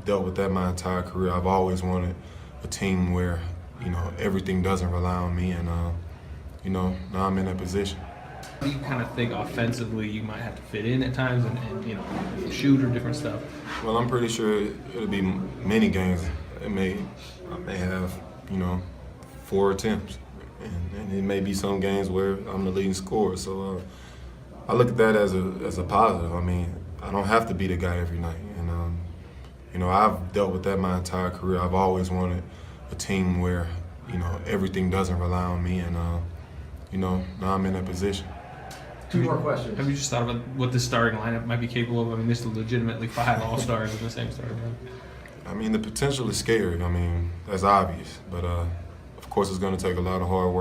I've dealt with that my entire career. I've always wanted a team where, everything doesn't rely on me, and, now I'm in that position. Do you kind of think offensively you might have to fit in at times and shoot or different stuff? Well, I'm pretty sure it'll be many games. I may have, 4 attempts, and it may be some games where I'm the leading scorer. So I look at that as a positive. I mean, I don't have to be the guy every night, and I've dealt with that my entire career. I've always wanted a team where, everything doesn't rely on me, and now I'm in that position. 2 more questions. Have you just thought about what this starting lineup might be capable of? I mean, there's legitimately 5 All-Stars in the same starting lineup. I mean, the potential is scary. I mean, that's obvious. But, of course, it's going to take a lot of hard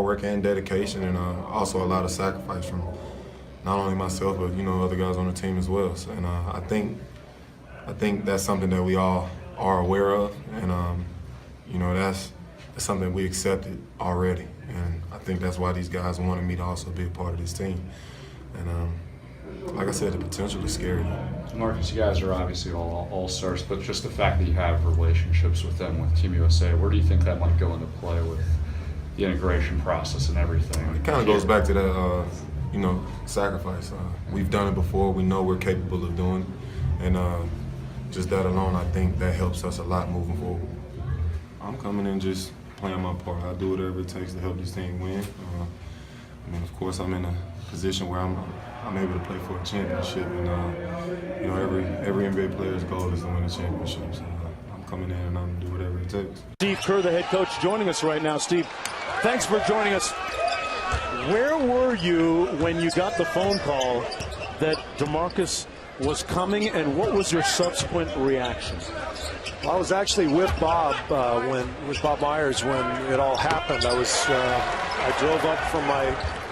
work and dedication, and also a lot of sacrifice from not only myself but, other guys on the team as well. So, and I think that's something that we all are aware of, and, that's something we accepted already. And I think that's why these guys wanted me to also be a part of this team. And like I said, the potential is scary. Demarcus, you guys are obviously all-stars, but just the fact that you have relationships with them, with Team USA, where do you think that might go into play with the integration process and everything? It kind of goes back to that, sacrifice. We've done it before. We know we're capable of doing it. And just that alone, I think that helps us a lot moving forward. I'm coming in just playing my part. I do whatever it takes to help this team win. Of course, I'm in a position where I'm able to play for a championship, and every NBA player's goal is to win a championship. So I'm coming in and I'm gonna do whatever it takes. Steve Kerr, the head coach, joining us right now. Steve, thanks for joining us. Where were you when you got the phone call that Demarcus was coming, and what was your subsequent reaction? Well, I was actually with Bob Myers when it all happened. I drove up from my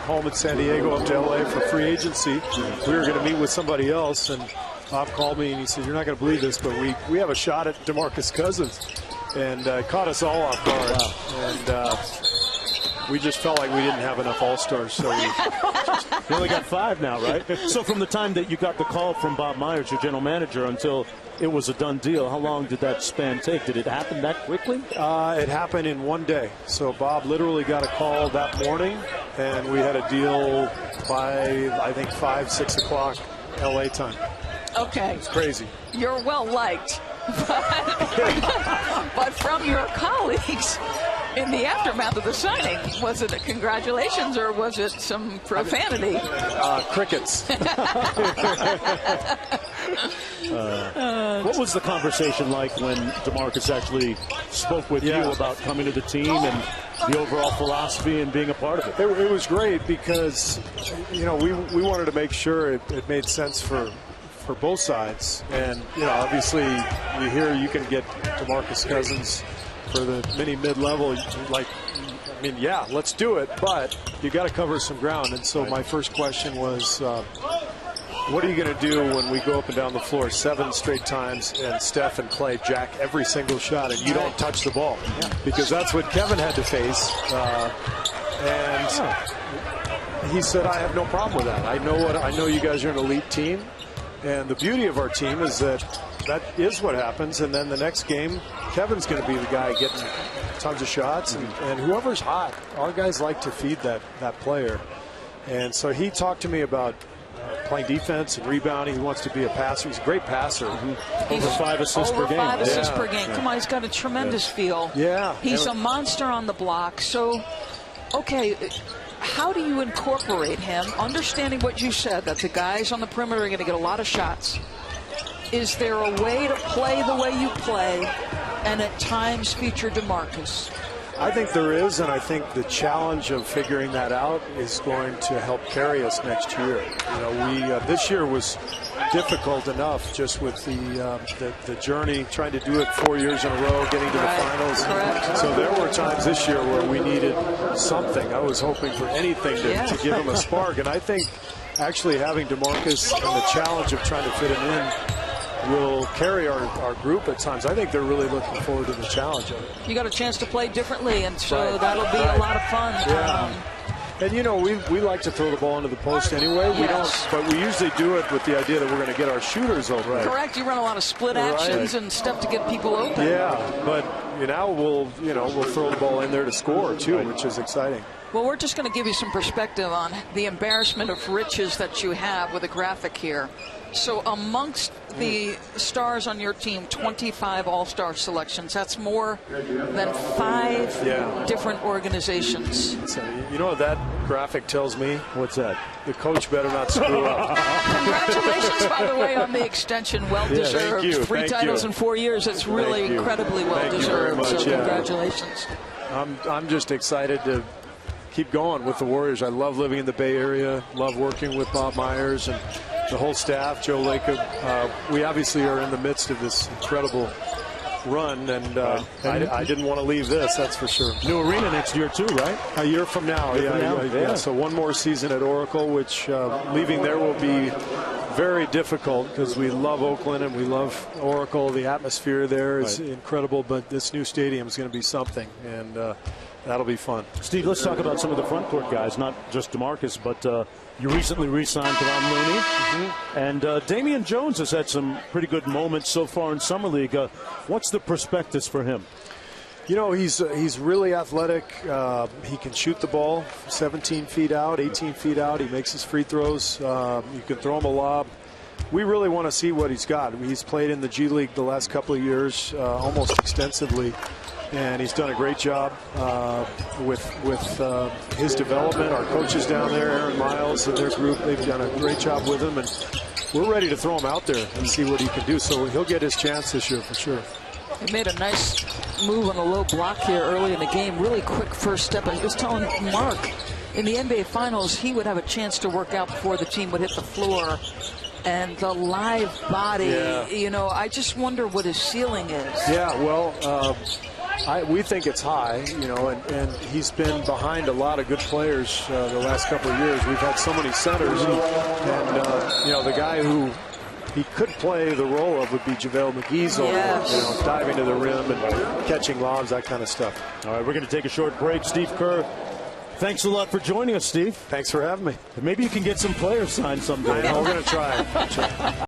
home in San Diego up to LA for free agency. We were going to meet with somebody else, and Bob called me and he said, "You're not going to believe this, but we have a shot at Demarcus Cousins," and caught us all off guard. Wow. And we just felt like we didn't have enough All-Stars, so you only got 5 now, right? So from the time that you got the call from Bob Myers, your general manager, until it was a done deal, how long did that span take? Did it happen that quickly? It happened in one day. So Bob literally got a call that morning, and we had a deal by, I think, 5, 6 o'clock LA time. Okay. It's crazy. You're well liked, but from your colleagues in the aftermath of the signing, was it a congratulations or was it some profanity? Crickets. What was the conversation like when Demarcus actually spoke with you about coming to the team and the overall philosophy and being a part of it? It was great because, we wanted to make sure it made sense for both sides. And, obviously you hear you can get Demarcus Cousins for the mini mid-level, let's do it, but you got to cover some ground. And so my first question was, what are you going to do when we go up and down the floor 7 straight times and Steph and Clay jack every single shot and you don't touch the ball? Because that's what Kevin had to face. And he said, I have no problem with that. I know you guys are an elite team. And the beauty of our team is that is what happens. And then the next game, Kevin's going to be the guy getting tons of shots. And whoever's hot, our guys like to feed that player. And so he talked to me about playing defense and rebounding. He wants to be a passer. He's a great passer. Over 5 assists per game. Over 5 assists per game. Come on, he's got a tremendous feel. Yeah. He's a monster on the block. So, okay, how do you incorporate him, understanding what you said, that the guys on the perimeter are going to get a lot of shots? Is there a way to play the way you play and at times feature Demarcus? I think there is, and I think the challenge of figuring that out is going to help carry us next year. This year was difficult enough just with the journey, trying to do it 4 years in a row, getting to the finals. Correct. So there were times this year where we needed something. I was hoping for anything to give him a spark, and I think actually having Demarcus and the challenge of trying to fit him in will carry our group at times. I think they're really looking forward to the challenge of it. You got a chance to play differently, and so that'll be a lot of fun. Yeah. And you know, we like to throw the ball into the post anyway. We Yes. don't, but we usually do it with the idea that we're going to get our shooters open. Correct. You run a lot of split Right. actions and stuff to get people open. Yeah, but now we'll throw the ball in there to score too, which is exciting. Well, we're just going to give you some perspective on the embarrassment of riches that you have with a graphic here. So amongst the stars on your team, 25 all-star selections. That's more than 5 different organizations. So, you know what that graphic tells me? What's that? The coach better not screw up. Congratulations, by the way, on the extension. Well-deserved. thank you, 3 thank titles you. in 4 years. It's really Thank you. incredibly Thank you very well-deserved. much, So yeah. congratulations. I'm just excited to keep going with the Warriors. I love living in the Bay Area, love working with Bob Myers and the whole staff, Joe Lacob. We obviously are in the midst of this incredible run, and I didn't want to leave this, that's for sure. New arena next year too, right? A year from now, Yeah. So one more season at Oracle, which leaving there will be very difficult because we love Oakland and we love Oracle. The atmosphere there is incredible, but this new stadium is going to be something, and that'll be fun. Steve, let's talk about some of the front court guys, not just Demarcus, but you recently re-signed Kevon Looney. And Damian Jones has had some pretty good moments so far in Summer League. What's the prospectus for him? You know, he's really athletic. He can shoot the ball 17 feet out, 18 feet out. He makes his free throws. You can throw him a lob. We really want to see what he's got. He's played in the G League the last couple of years, almost extensively. And he's done a great job with his development. Our coaches down there, Aaron Miles and their group, they've done a great job with him. And we're ready to throw him out there and see what he can do. So he'll get his chance this year for sure. He made a nice move on a low block here early in the game. Really quick first step. I was telling Mark, in the NBA Finals, he would have a chance to work out before the team would hit the floor. And the live body, you know, I just wonder what his ceiling is. Yeah, well, we think it's high, you know, and he's been behind a lot of good players the last couple of years. We've had so many centers, and you know, the guy who he could play the role of would be JaVale McGee's, you know, diving to the rim and catching lobs, that kind of stuff. All right, we're going to take a short break. Steve Kerr, thanks a lot for joining us, Steve. Thanks for having me. Maybe you can get some players signed someday. I know, we're going to try.